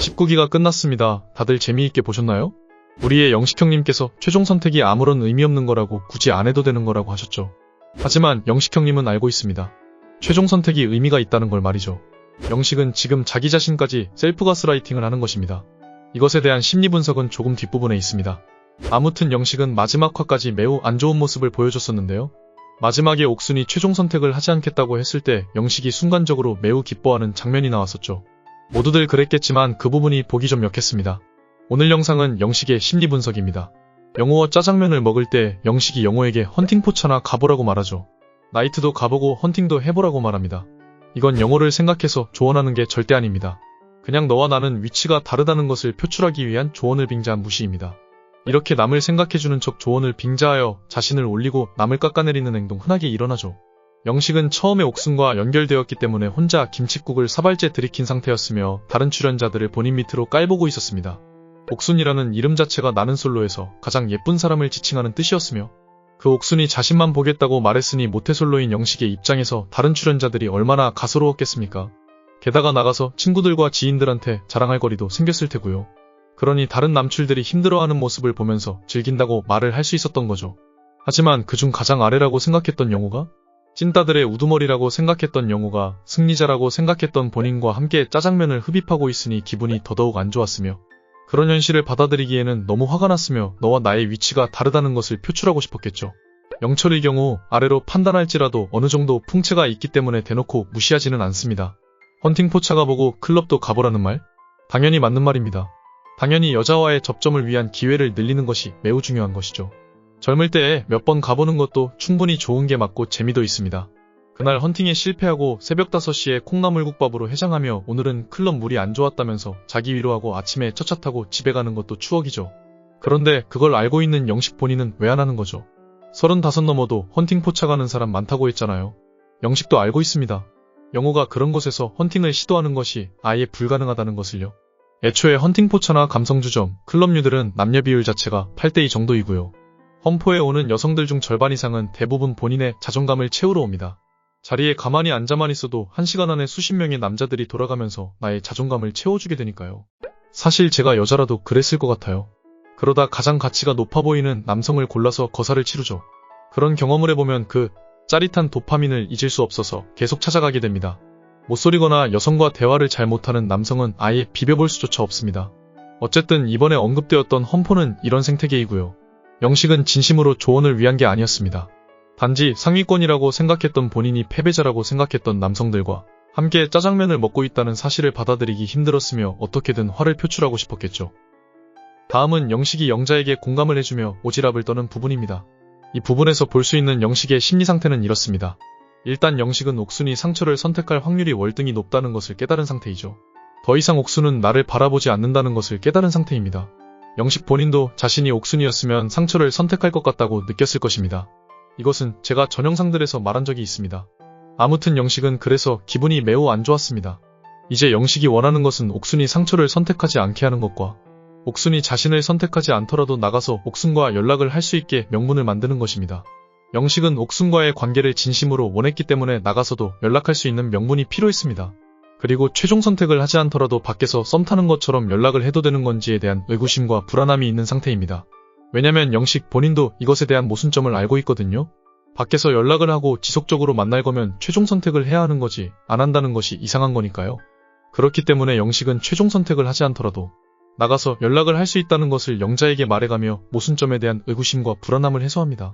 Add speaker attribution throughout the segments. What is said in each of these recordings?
Speaker 1: 19기가 끝났습니다. 다들 재미있게 보셨나요? 우리의 영식형님께서 최종 선택이 아무런 의미 없는 거라고 굳이 안 해도 되는 거라고 하셨죠. 하지만 영식형님은 알고 있습니다. 최종 선택이 의미가 있다는 걸 말이죠. 영식은 지금 자기 자신까지 셀프 가스라이팅을 하는 것입니다. 이것에 대한 심리 분석은 조금 뒷부분에 있습니다. 아무튼 영식은 마지막 화까지 매우 안 좋은 모습을 보여줬었는데요. 마지막에 옥순이 최종 선택을 하지 않겠다고 했을 때 영식이 순간적으로 매우 기뻐하는 장면이 나왔었죠. 모두들 그랬겠지만 그 부분이 보기 좀 역했습니다. 오늘 영상은 영식의 심리 분석입니다. 영호와 짜장면을 먹을 때 영식이 영호에게 헌팅 포차나 가보라고 말하죠. 나이트도 가보고 헌팅도 해보라고 말합니다. 이건 영호를 생각해서 조언하는 게 절대 아닙니다. 그냥 너와 나는 위치가 다르다는 것을 표출하기 위한 조언을 빙자한 무시입니다. 이렇게 남을 생각해주는 척 조언을 빙자하여 자신을 올리고 남을 깎아내리는 행동 흔하게 일어나죠. 영식은 처음에 옥순과 연결되었기 때문에 혼자 김칫국을 사발째 들이킨 상태였으며 다른 출연자들을 본인 밑으로 깔보고 있었습니다. 옥순이라는 이름 자체가 나는 솔로에서 가장 예쁜 사람을 지칭하는 뜻이었으며 그 옥순이 자신만 보겠다고 말했으니 모태솔로인 영식의 입장에서 다른 출연자들이 얼마나 가소로웠겠습니까? 게다가 나가서 친구들과 지인들한테 자랑할 거리도 생겼을 테고요. 그러니 다른 남출들이 힘들어하는 모습을 보면서 즐긴다고 말을 할 수 있었던 거죠. 하지만 그중 가장 아래라고 생각했던 영호가 찐따들의 우두머리라고 생각했던 영호가 승리자라고 생각했던 본인과 함께 짜장면을 흡입하고 있으니 기분이 더더욱 안 좋았으며 그런 현실을 받아들이기에는 너무 화가 났으며 너와 나의 위치가 다르다는 것을 표출하고 싶었겠죠. 영철의 경우 아래로 판단할지라도 어느 정도 풍채가 있기 때문에 대놓고 무시하지는 않습니다. 헌팅 포차 가보고 클럽도 가보라는 말? 당연히 맞는 말입니다. 당연히 여자와의 접점을 위한 기회를 늘리는 것이 매우 중요한 것이죠. 젊을 때에 몇 번 가보는 것도 충분히 좋은 게 맞고 재미도 있습니다. 그날 헌팅에 실패하고 새벽 5시에 콩나물국밥으로 해장하며 오늘은 클럽 물이 안 좋았다면서 자기 위로하고 아침에 첫 차 타고 집에 가는 것도 추억이죠. 그런데 그걸 알고 있는 영식 본인은 왜 안 하는 거죠? 35 넘어도 헌팅 포차 가는 사람 많다고 했잖아요. 영식도 알고 있습니다. 영호가 그런 곳에서 헌팅을 시도하는 것이 아예 불가능하다는 것을요. 애초에 헌팅 포차나 감성주점, 클럽류들은 남녀 비율 자체가 8:2 정도이고요. 험포에 오는 여성들 중 절반 이상은 대부분 본인의 자존감을 채우러 옵니다. 자리에 가만히 앉아만 있어도 1시간 안에 수십 명의 남자들이 돌아가면서 나의 자존감을 채워주게 되니까요. 사실 제가 여자라도 그랬을 것 같아요. 그러다 가장 가치가 높아 보이는 남성을 골라서 거사를 치르죠. 그런 경험을 해보면 그 짜릿한 도파민을 잊을 수 없어서 계속 찾아가게 됩니다. 못소리거나 여성과 대화를 잘 못하는 남성은 아예 비벼볼 수조차 없습니다. 어쨌든 이번에 언급되었던 험포는 이런 생태계이고요. 영식은 진심으로 조언을 위한 게 아니었습니다. 단지 상위권이라고 생각했던 본인이 패배자라고 생각했던 남성들과 함께 짜장면을 먹고 있다는 사실을 받아들이기 힘들었으며 어떻게든 화를 표출하고 싶었겠죠. 다음은 영식이 영자에게 공감을 해주며 오지랖을 떠는 부분입니다. 이 부분에서 볼 수 있는 영식의 심리 상태는 이렇습니다. 일단 영식은 옥순이 상처를 선택할 확률이 월등히 높다는 것을 깨달은 상태이죠. 더 이상 옥순은 나를 바라보지 않는다는 것을 깨달은 상태입니다. 영식 본인도 자신이 옥순이었으면 상처를 선택할 것 같다고 느꼈을 것입니다. 이것은 제가 전 영상들에서 말한 적이 있습니다. 아무튼 영식은 그래서 기분이 매우 안 좋았습니다. 이제 영식이 원하는 것은 옥순이 상처를 선택하지 않게 하는 것과 옥순이 자신을 선택하지 않더라도 나가서 옥순과 연락을 할 수 있게 명분을 만드는 것입니다. 영식은 옥순과의 관계를 진심으로 원했기 때문에 나가서도 연락할 수 있는 명분이 필요했습니다. 그리고 최종 선택을 하지 않더라도 밖에서 썸 타는 것처럼 연락을 해도 되는 건지에 대한 의구심과 불안함이 있는 상태입니다. 왜냐면 영식 본인도 이것에 대한 모순점을 알고 있거든요. 밖에서 연락을 하고 지속적으로 만날 거면 최종 선택을 해야 하는 거지 안 한다는 것이 이상한 거니까요. 그렇기 때문에 영식은 최종 선택을 하지 않더라도 나가서 연락을 할 수 있다는 것을 영자에게 말해가며 모순점에 대한 의구심과 불안함을 해소합니다.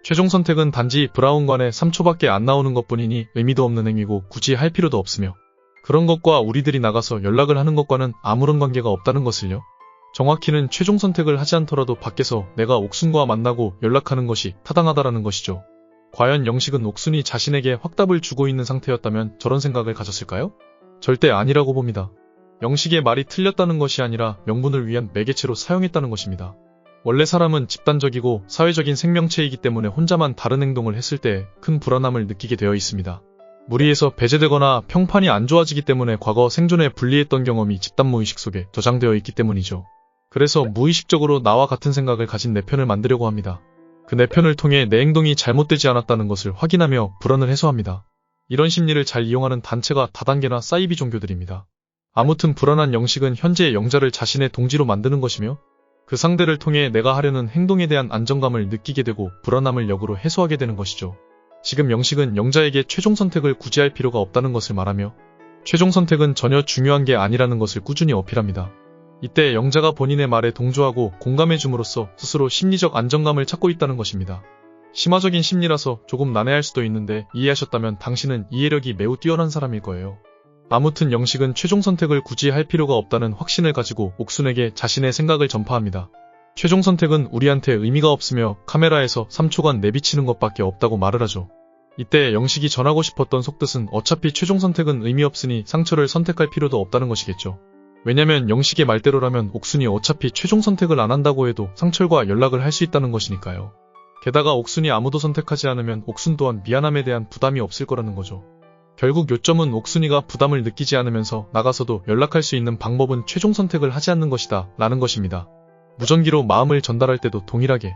Speaker 1: 최종 선택은 단지 브라운관에 3초밖에 안 나오는 것뿐이니 의미도 없는 행위고 굳이 할 필요도 없으며 그런 것과 우리들이 나가서 연락을 하는 것과는 아무런 관계가 없다는 것을요. 정확히는 최종 선택을 하지 않더라도 밖에서 내가 옥순과 만나고 연락하는 것이 타당하다라는 것이죠. 과연 영식은 옥순이 자신에게 확답을 주고 있는 상태였다면 저런 생각을 가졌을까요? 절대 아니라고 봅니다. 영식의 말이 틀렸다는 것이 아니라 명분을 위한 매개체로 사용했다는 것입니다. 원래 사람은 집단적이고 사회적인 생명체이기 때문에 혼자만 다른 행동을 했을 때 큰 불안함을 느끼게 되어 있습니다. 무리해서 배제되거나 평판이 안 좋아지기 때문에 과거 생존에 불리했던 경험이 집단 무의식 속에 저장되어 있기 때문이죠. 그래서 무의식적으로 나와 같은 생각을 가진 내 편을 만들려고 합니다. 그 내 편을 통해 내 행동이 잘못되지 않았다는 것을 확인하며 불안을 해소합니다. 이런 심리를 잘 이용하는 단체가 다단계나 사이비 종교들입니다. 아무튼 불안한 영식은 현재 영자를 자신의 동지로 만드는 것이며 그 상대를 통해 내가 하려는 행동에 대한 안정감을 느끼게 되고 불안함을 역으로 해소하게 되는 것이죠. 지금 영식은 영자에게 최종 선택을 굳이 할 필요가 없다는 것을 말하며 최종 선택은 전혀 중요한 게 아니라는 것을 꾸준히 어필합니다. 이때 영자가 본인의 말에 동조하고 공감해 줌으로써 스스로 심리적 안정감을 찾고 있다는 것입니다. 심화적인 심리라서 조금 난해할 수도 있는데 이해하셨다면 당신은 이해력이 매우 뛰어난 사람일 거예요. 아무튼 영식은 최종 선택을 굳이 할 필요가 없다는 확신을 가지고 옥순에게 자신의 생각을 전파합니다. 최종 선택은 우리한테 의미가 없으며 카메라에서 3초간 내비치는 것밖에 없다고 말을 하죠. 이때 영식이 전하고 싶었던 속뜻은 어차피 최종 선택은 의미 없으니 상처를 선택할 필요도 없다는 것이겠죠. 왜냐면 영식의 말대로라면 옥순이 어차피 최종 선택을 안 한다고 해도 상철과 연락을 할 수 있다는 것이니까요. 게다가 옥순이 아무도 선택하지 않으면 옥순 또한 미안함에 대한 부담이 없을 거라는 거죠. 결국 요점은 옥순이가 부담을 느끼지 않으면서 나가서도 연락할 수 있는 방법은 최종 선택을 하지 않는 것이다 라는 것입니다. 무전기로 마음을 전달할 때도 동일하게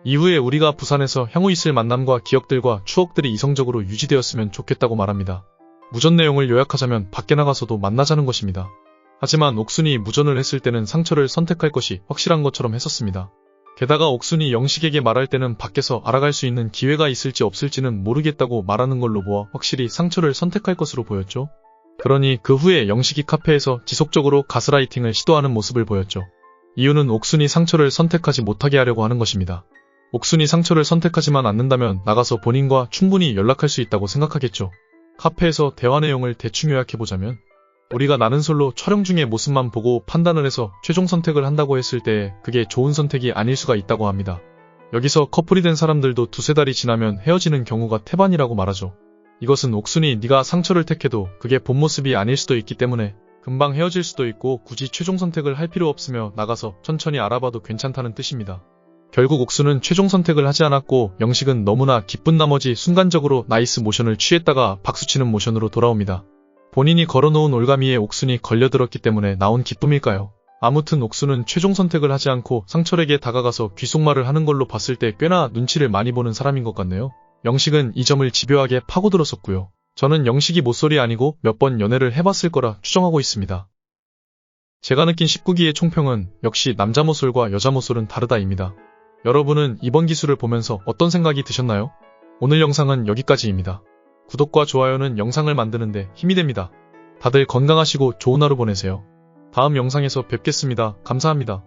Speaker 1: 이후에 우리가 부산에서 향후 있을 만남과 기억들과 추억들이 이성적으로 유지되었으면 좋겠다고 말합니다. 무전 내용을 요약하자면 밖에 나가서도 만나자는 것입니다. 하지만 옥순이 무전을 했을 때는 상처를 선택할 것이 확실한 것처럼 했었습니다. 게다가 옥순이 영식에게 말할 때는 밖에서 알아갈 수 있는 기회가 있을지 없을지는 모르겠다고 말하는 걸로 보아 확실히 상처를 선택할 것으로 보였죠. 그러니 그 후에 영식이 카페에서 지속적으로 가스라이팅을 시도하는 모습을 보였죠. 이유는 옥순이 상처를 선택하지 못하게 하려고 하는 것입니다. 옥순이 상처를 선택하지만 않는다면 나가서 본인과 충분히 연락할 수 있다고 생각하겠죠. 카페에서 대화 내용을 대충 요약해보자면 우리가 나는 솔로 촬영 중의 모습만 보고 판단을 해서 최종 선택을 한다고 했을 때 그게 좋은 선택이 아닐 수가 있다고 합니다. 여기서 커플이 된 사람들도 두세 달이 지나면 헤어지는 경우가 태반이라고 말하죠. 이것은 옥순이 네가 상처를 택해도 그게 본 모습이 아닐 수도 있기 때문에 금방 헤어질 수도 있고 굳이 최종 선택을 할 필요 없으며 나가서 천천히 알아봐도 괜찮다는 뜻입니다. 결국 옥순은 최종 선택을 하지 않았고 영식은 너무나 기쁜 나머지 순간적으로 나이스 모션을 취했다가 박수치는 모션으로 돌아옵니다. 본인이 걸어놓은 올가미에 옥순이 걸려들었기 때문에 나온 기쁨일까요? 아무튼 옥순은 최종 선택을 하지 않고 상철에게 다가가서 귓속말을 하는 걸로 봤을 때 꽤나 눈치를 많이 보는 사람인 것 같네요. 영식은 이 점을 집요하게 파고들었었고요. 저는 영식이 모쏠이 아니고 몇 번 연애를 해봤을 거라 추정하고 있습니다. 제가 느낀 19기의 총평은 역시 남자 모쏠과 여자 모쏠은 다르다입니다. 여러분은 이번 기술을 보면서 어떤 생각이 드셨나요? 오늘 영상은 여기까지입니다. 구독과 좋아요는 영상을 만드는데 힘이 됩니다. 다들 건강하시고 좋은 하루 보내세요. 다음 영상에서 뵙겠습니다. 감사합니다.